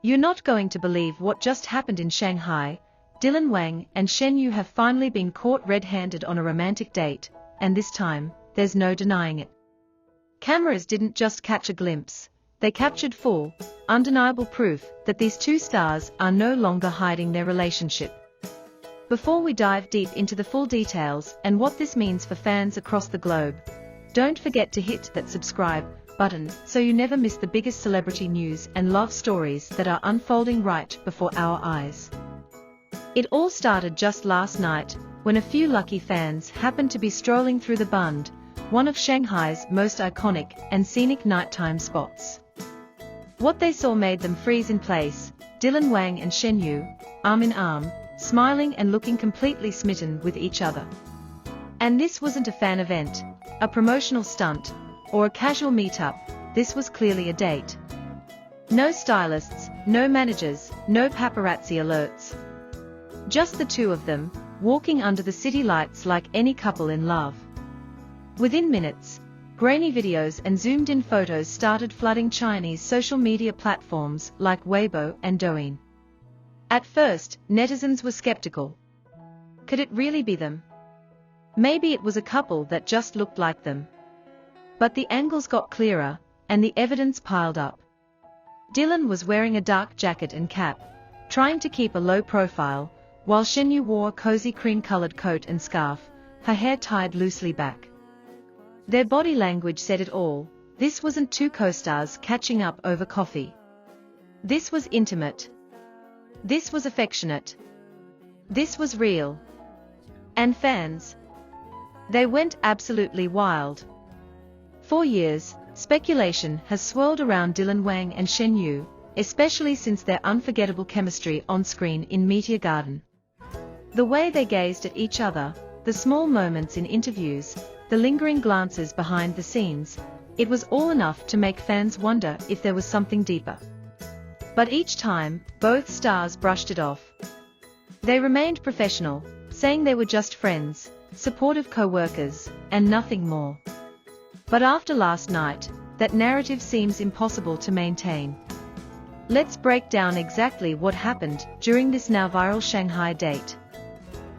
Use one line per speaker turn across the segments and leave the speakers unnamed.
You're not going to believe what just happened in Shanghai. Dylan, Wang and Shen Yue have finally been caught red-handed on a romantic date, and this time, there's no denying it. Cameras didn't just catch a glimpse, they captured full, undeniable proof that these two stars are no longer hiding their relationship. Before we dive deep into the full details and what this means for fans across the globe, don't forget to hit that subscribe button so you never miss the biggest celebrity news and love stories that are unfolding right before our eyes. It all started just last night, when a few lucky fans happened to be strolling through the Bund, one of Shanghai's most iconic and scenic nighttime spots. What they saw made them freeze in place. Dylan, Wang and Shen Yue, arm in arm, smiling and looking completely smitten with each other. And this wasn't a fan event, a promotional stunt, or a casual meetup. This was clearly a date. No stylists, no managers, no paparazzi alerts. Just the two of them, walking under the city lights like any couple in love. Within minutes, grainy videos and zoomed-in photos started flooding Chinese social media platforms like Weibo and Douyin. At first, netizens were skeptical. Could it really be them? Maybe it was a couple that just looked like them. But the angles got clearer, and the evidence piled up. Dylan was wearing a dark jacket and cap, trying to keep a low profile, while Shen Yue wore a cozy cream-colored coat and scarf, her hair tied loosely back. Their body language said it all. This wasn't two co-stars catching up over coffee. This was intimate. This was affectionate. This was real. And fans? They went absolutely wild. For years, speculation has swirled around Dylan, Wang and Shen Yue, especially since their unforgettable chemistry on screen in Meteor Garden. The way they gazed at each other, the small moments in interviews, the lingering glances behind the scenes, it was all enough to make fans wonder if there was something deeper. But each time, both stars brushed it off. They remained professional, saying they were just friends, supportive co-workers, and nothing more. But after last night, that narrative seems impossible to maintain. Let's break down exactly what happened during this now viral Shanghai date.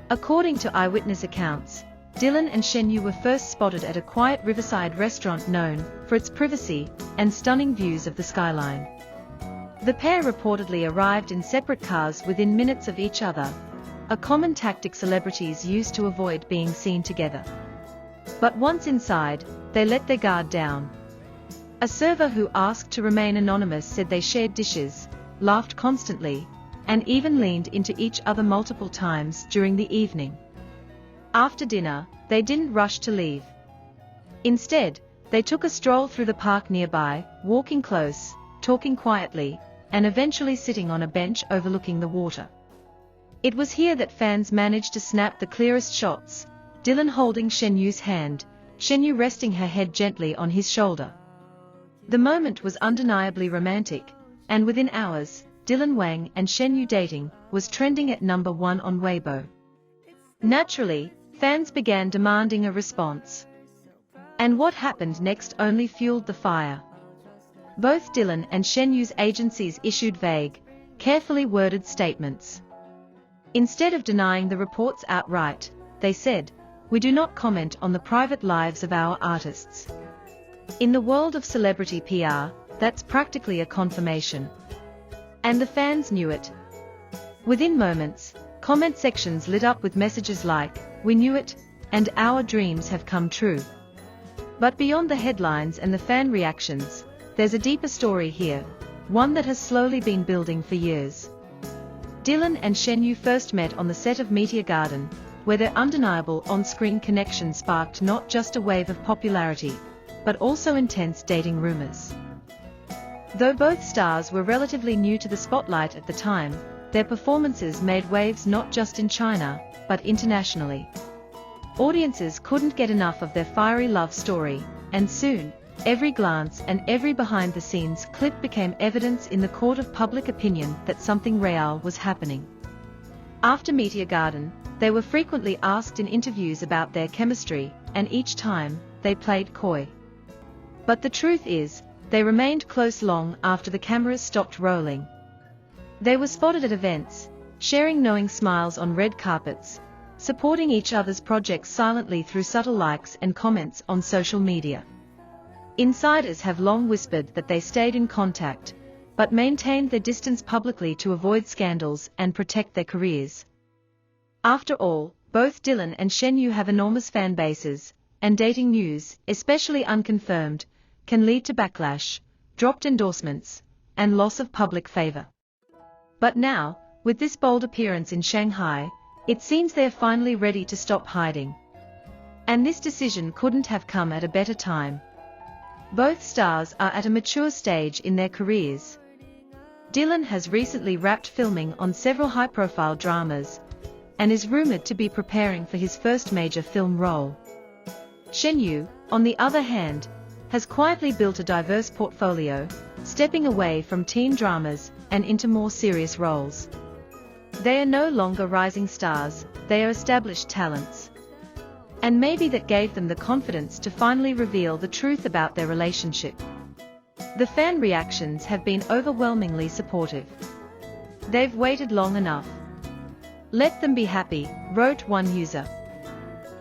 According to eyewitness accounts, Dylan and Shen Yue were first spotted at a quiet riverside restaurant known for its privacy and stunning views of the skyline. The pair reportedly arrived in separate cars within minutes of each other, a common tactic celebrities use to avoid being seen together. But once inside, they let their guard down. A server who asked to remain anonymous said they shared dishes, laughed constantly, and even leaned into each other multiple times during the evening. After dinner, they didn't rush to leave. Instead, they took a stroll through the park nearby, walking close, talking quietly, and eventually sitting on a bench overlooking the water. It was here that fans managed to snap the clearest shots, Dylan holding Shen Yue's hand, Shen Yue resting her head gently on his shoulder. The moment was undeniably romantic, and within hours, Dylan, Wang and Shen Yue dating was trending at #1 on Weibo. Naturally, fans began demanding a response. And what happened next only fueled the fire. Both Dylan and Shen Yue's agencies issued vague, carefully worded statements. Instead of denying the reports outright, they said, "We do not comment on the private lives of our artists." In the world of celebrity PR, that's practically a confirmation. And the fans knew it. Within moments, comment sections lit up with messages like, "We knew it," and "Our dreams have come true." But beyond the headlines and the fan reactions, there's a deeper story here, one that has slowly been building for years. Dylan and Shen Yue first met on the set of Meteor Garden, where their undeniable on-screen connection sparked not just a wave of popularity, but also intense dating rumors. Though both stars were relatively new to the spotlight at the time, their performances made waves not just in China, but internationally. Audiences couldn't get enough of their fiery love story, and soon, every glance and every behind-the-scenes clip became evidence in the court of public opinion that something real was happening. After Meteor Garden, they were frequently asked in interviews about their chemistry, and each time, they played coy. But the truth is, they remained close long after the cameras stopped rolling. They were spotted at events, sharing knowing smiles on red carpets, supporting each other's projects silently through subtle likes and comments on social media. Insiders have long whispered that they stayed in contact, but maintained their distance publicly to avoid scandals and protect their careers. After all, both Dylan and Shen Yue have enormous fan bases, and dating news, especially unconfirmed, can lead to backlash, dropped endorsements, and loss of public favor. But now, with this bold appearance in Shanghai, it seems they're finally ready to stop hiding. And this decision couldn't have come at a better time. Both stars are at a mature stage in their careers. Dylan has recently wrapped filming on several high-profile dramas, and is rumored to be preparing for his first major film role. Shen Yue, on the other hand, has quietly built a diverse portfolio, stepping away from teen dramas and into more serious roles. They are no longer rising stars, they are established talents. And maybe that gave them the confidence to finally reveal the truth about their relationship. The fan reactions have been overwhelmingly supportive. They've waited long enough. Let them be happy, wrote one user.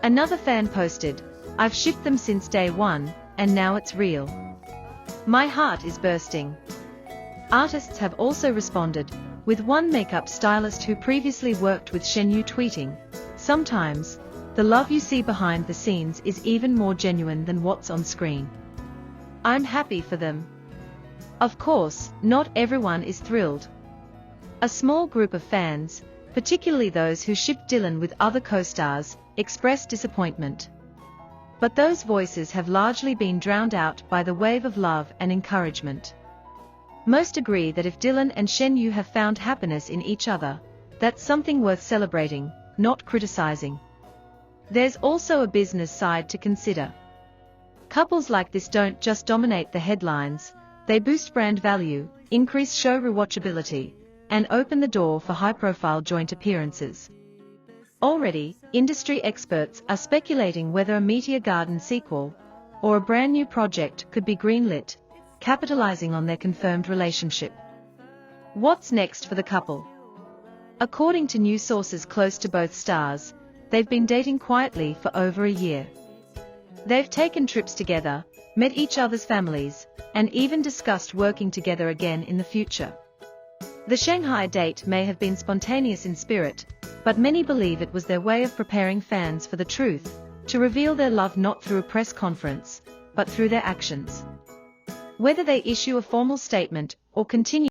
Another fan posted, "I've shipped them since day one, and now it's real. My heart is bursting." Artists have also responded, with one makeup stylist who previously worked with Shen Yue tweeting, "Sometimes, the love you see behind the scenes is even more genuine than what's on screen. I'm happy for them." Of course, not everyone is thrilled. A small group of fans, particularly those who shipped Dylan with other co-stars, expressed disappointment. But those voices have largely been drowned out by the wave of love and encouragement. Most agree that if Dylan and Shen Yue have found happiness in each other, that's something worth celebrating, not criticizing. There's also a business side to consider. Couples like this don't just dominate the headlines, they boost brand value, increase show rewatchability, and open the door for high-profile joint appearances. Already, industry experts are speculating whether a Meteor Garden sequel, or a brand new project could be greenlit, capitalizing on their confirmed relationship. What's next for the couple? According to news sources close to both stars, they've been dating quietly for over a year. They've taken trips together, met each other's families, and even discussed working together again in the future. The Shanghai date may have been spontaneous in spirit, but many believe it was their way of preparing fans for the truth, to reveal their love not through a press conference, but through their actions. Whether they issue a formal statement or continue